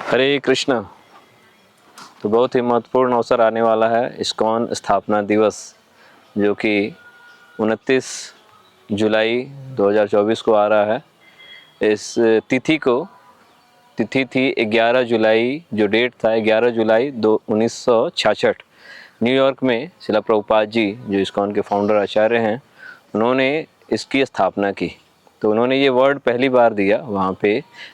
हरे कृष्णा। तो बहुत ही महत्वपूर्ण अवसर आने वाला है इस्कॉन स्थापना दिवस, जो कि 29 जुलाई 2024 को आ रहा है। इस तिथि थी 11 जुलाई, जो डेट था 11 जुलाई 1966। न्यूयॉर्क में शिला प्रभुपाद जी, जो इस्कॉन के फाउंडर आचार्य हैं, उन्होंने इसकी स्थापना की। तो उन्होंने ये वर्ड पहली बार दिया वहाँ पे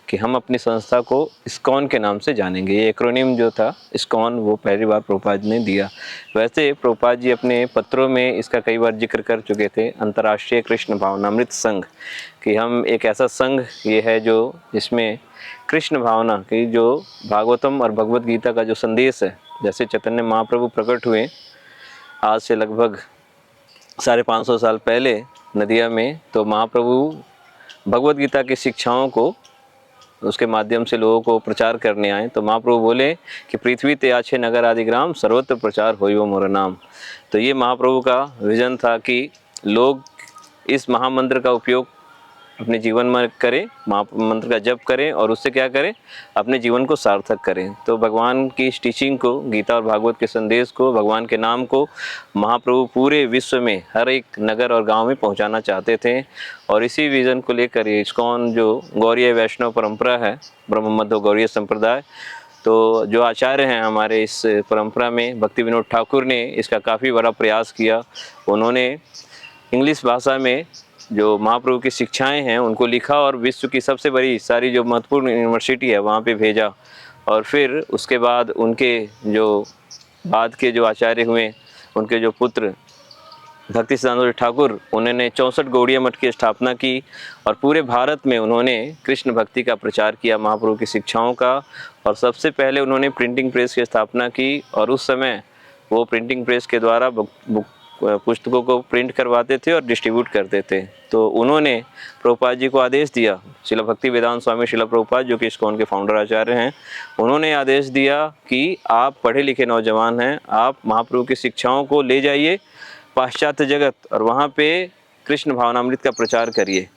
कि हम अपनी संस्था को इस्कॉन के नाम से जानेंगे। ये एक्रोनिम जो था इस्कॉन, वो पहली बार प्रभुपाद ने दिया। वैसे प्रभुपाद जी अपने पत्रों में इसका कई बार जिक्र कर चुके थे, अंतर्राष्ट्रीय कृष्ण भावनामृत संघ, कि हम एक ऐसा संघ ये है जो जिसमें कृष्ण भावना की, जो भागवतम और भगवत गीता का जो संदेश है, जैसे चैतन्य महाप्रभु प्रकट हुए आज से लगभग 550 साल पहले नदिया में, तो महाप्रभु भगवत गीता की शिक्षाओं को उसके माध्यम से लोगों को प्रचार करने आए। तो महाप्रभु बोले कि पृथ्वी ते आछे नगर आदि ग्राम, सर्वत्र प्रचार होई वो मोर नाम। तो ये महाप्रभु का विजन था कि लोग इस महामंत्र का उपयोग अपने जीवन में करें, महामंत्र का जप करें और उससे क्या करें, अपने जीवन को सार्थक करें। तो भगवान की इस टीचिंग को, गीता और भागवत के संदेश को, भगवान के नाम को महाप्रभु पूरे विश्व में हर एक नगर और गांव में पहुंचाना चाहते थे। और इसी विज़न को लेकर ये इस्कॉन, जो गौड़ीय वैष्णव परंपरा है, ब्रह्म मध्य गौड़ीय संप्रदाय, तो जो आचार्य हैं हमारे इस परंपरा में, भक्ति विनोद ठाकुर ने इसका काफ़ी बड़ा प्रयास किया। उन्होंने इंग्लिश भाषा में जो महाप्रभु की शिक्षाएं हैं उनको लिखा और विश्व की सबसे बड़ी सारी जो महत्वपूर्ण यूनिवर्सिटी है वहाँ पे भेजा। और फिर उसके बाद उनके जो बाद के जो आचार्य हुए, उनके जो पुत्र भक्ति सिद्धांत ठाकुर, उन्होंने 64 गौड़ीय मठ की स्थापना की और पूरे भारत में उन्होंने कृष्ण भक्ति का प्रचार किया, महाप्रभु की शिक्षाओं का। और सबसे पहले उन्होंने प्रिंटिंग प्रेस की स्थापना की और उस समय वो प्रिंटिंग प्रेस के द्वारा पुस्तकों को प्रिंट करवाते थे और डिस्ट्रीब्यूट करते थे। तो उन्होंने प्रभुपाद जी को आदेश दिया, शिला भक्ति वेदांत स्वामी शिला प्रभुपाद, जो कि इस्कॉन के फाउंडर आचार्य हैं, उन्होंने आदेश दिया कि आप पढ़े लिखे नौजवान हैं, आप महाप्रभु की शिक्षाओं को ले जाइए पाश्चात्य जगत और वहाँ पे कृष्ण भावनामृत का प्रचार करिए।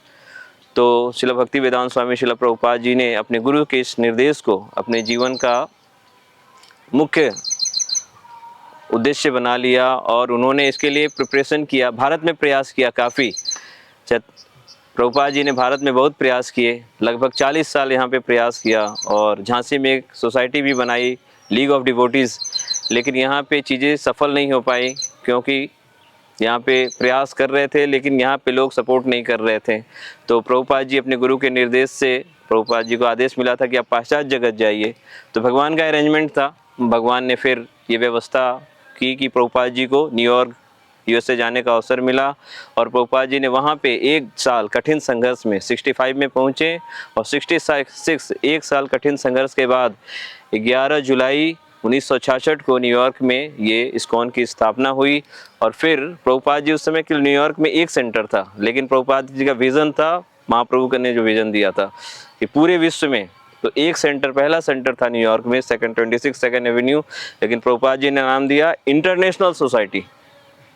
तो शिला भक्ति वेदांत स्वामी शिला प्रभुपाद जी ने अपने गुरु के इस निर्देश को अपने जीवन का मुख्य उद्देश्य बना लिया और उन्होंने इसके लिए प्रिपरेशन किया, भारत में प्रयास किया काफ़ी। प्रभुपाद जी ने भारत में बहुत प्रयास किए, लगभग 40 साल यहाँ पे प्रयास किया और झांसी में एक सोसाइटी भी बनाई, लीग ऑफ डिवोटीज़। लेकिन यहाँ पे चीज़ें सफल नहीं हो पाई, क्योंकि यहाँ पे प्रयास कर रहे थे लेकिन यहाँ पे लोग सपोर्ट नहीं कर रहे थे। तो प्रभुपाद जी अपने गुरु के निर्देश से, प्रभुपाद जी को आदेश मिला था कि आप पाश्चात्य जगत जाइए। तो भगवान का अरेंजमेंट था, भगवान ने फिर ये व्यवस्था की कि प्रभुपाद जी को न्यूयॉर्क यूएसए जाने का अवसर मिला और प्रभुपाद जी ने वहाँ पे एक साल कठिन संघर्ष में 65 में पहुँचे और 66 एक साल कठिन संघर्ष के बाद 11 जुलाई 1966 को न्यूयॉर्क में ये इस्कॉन की स्थापना हुई। और फिर प्रभुपाद जी उस समय के न्यूयॉर्क में एक सेंटर था, लेकिन प्रभुपाद जी का विज़न था, महाप्रभु ने जो विज़न दिया था कि पूरे विश्व में, तो एक सेंटर, पहला सेंटर था न्यूयॉर्क में 26 सेकेंड एवेन्यू, लेकिन प्रभुपाद जी ने नाम दिया इंटरनेशनल सोसाइटी,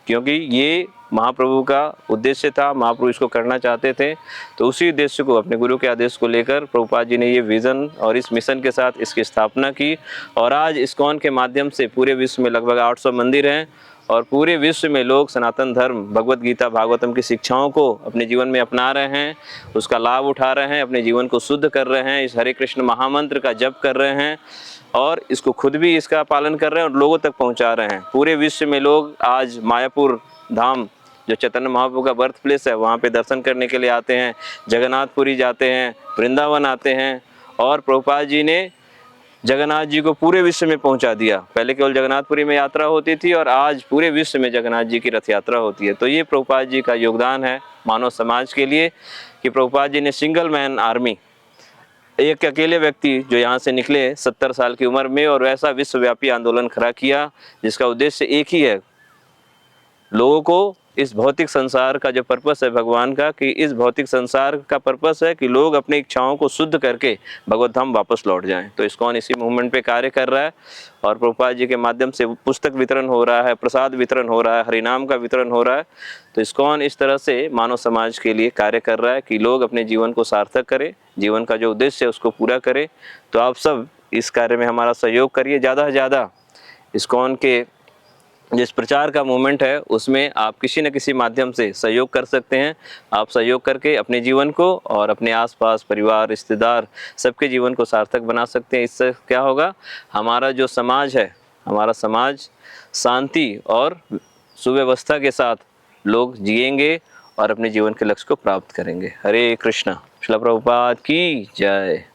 क्योंकि ये महाप्रभु का उद्देश्य था, महाप्रभु इसको करना चाहते थे। तो उसी उद्देश्य को, अपने गुरु के आदेश को लेकर प्रभुपाद जी ने ये विज़न और इस मिशन के साथ इसकी स्थापना की। और आज इस्कॉन के माध्यम से पूरे विश्व में लगभग 800 मंदिर हैं और पूरे विश्व में लोग सनातन धर्म, भगवत गीता, भागवतम की शिक्षाओं को अपने जीवन में अपना रहे हैं, उसका लाभ उठा रहे हैं, अपने जीवन को शुद्ध कर रहे हैं, इस हरे कृष्ण महामंत्र का जप कर रहे हैं और इसको खुद भी इसका पालन कर रहे हैं और लोगों तक पहुंचा रहे हैं। पूरे विश्व में लोग आज मायापुर धाम, जो चैतन्य महाप्रभु का बर्थ प्लेस है, वहाँ पे दर्शन करने के लिए आते हैं, जगन्नाथपुरी जाते हैं, वृंदावन आते हैं। और प्रभुपाद जी ने जगन्नाथ जी को पूरे विश्व में पहुंचा दिया। पहले केवल जगन्नाथपुरी में यात्रा होती थी और आज पूरे विश्व में जगन्नाथ जी की रथ यात्रा होती है। तो ये प्रभुपाद जी का योगदान है मानव समाज के लिए कि प्रभुपाद जी ने सिंगल मैन आर्मी, एक अकेले व्यक्ति जो यहाँ से निकले 70 साल की उम्र में और ऐसा विश्वव्यापी आंदोलन खड़ा किया जिसका उद्देश्य एक ही है, लोगों को इस भौतिक संसार का जो पर्पस है भगवान का, कि इस भौतिक संसार का पर्पस है कि लोग अपनी इच्छाओं को शुद्ध करके भगवत धाम वापस लौट जाएं। तो इस्कॉन इसी मूवमेंट पे कार्य कर रहा है और प्रभुपाद जी के माध्यम से पुस्तक वितरण हो रहा है, प्रसाद वितरण हो रहा है, हरिनाम का वितरण हो रहा है। तो इस्कॉन इस तरह से मानव समाज के लिए कार्य कर रहा है कि लोग अपने जीवन को सार्थक करें, जीवन का जो उद्देश्य है उसको पूरा करें। तो आप सब इस कार्य में हमारा सहयोग करिए। ज़्यादा से ज़्यादा इस्कॉन के जिस प्रचार का मूवमेंट है उसमें आप किसी न किसी माध्यम से सहयोग कर सकते हैं। आप सहयोग करके अपने जीवन को और अपने आसपास परिवार, रिश्तेदार, सबके जीवन को सार्थक बना सकते हैं। इससे क्या होगा, हमारा जो समाज है, हमारा समाज शांति और सुव्यवस्था के साथ लोग जिएंगे और अपने जीवन के लक्ष्य को प्राप्त करेंगे। हरे कृष्णा। श्रील प्रभुपाद की जय।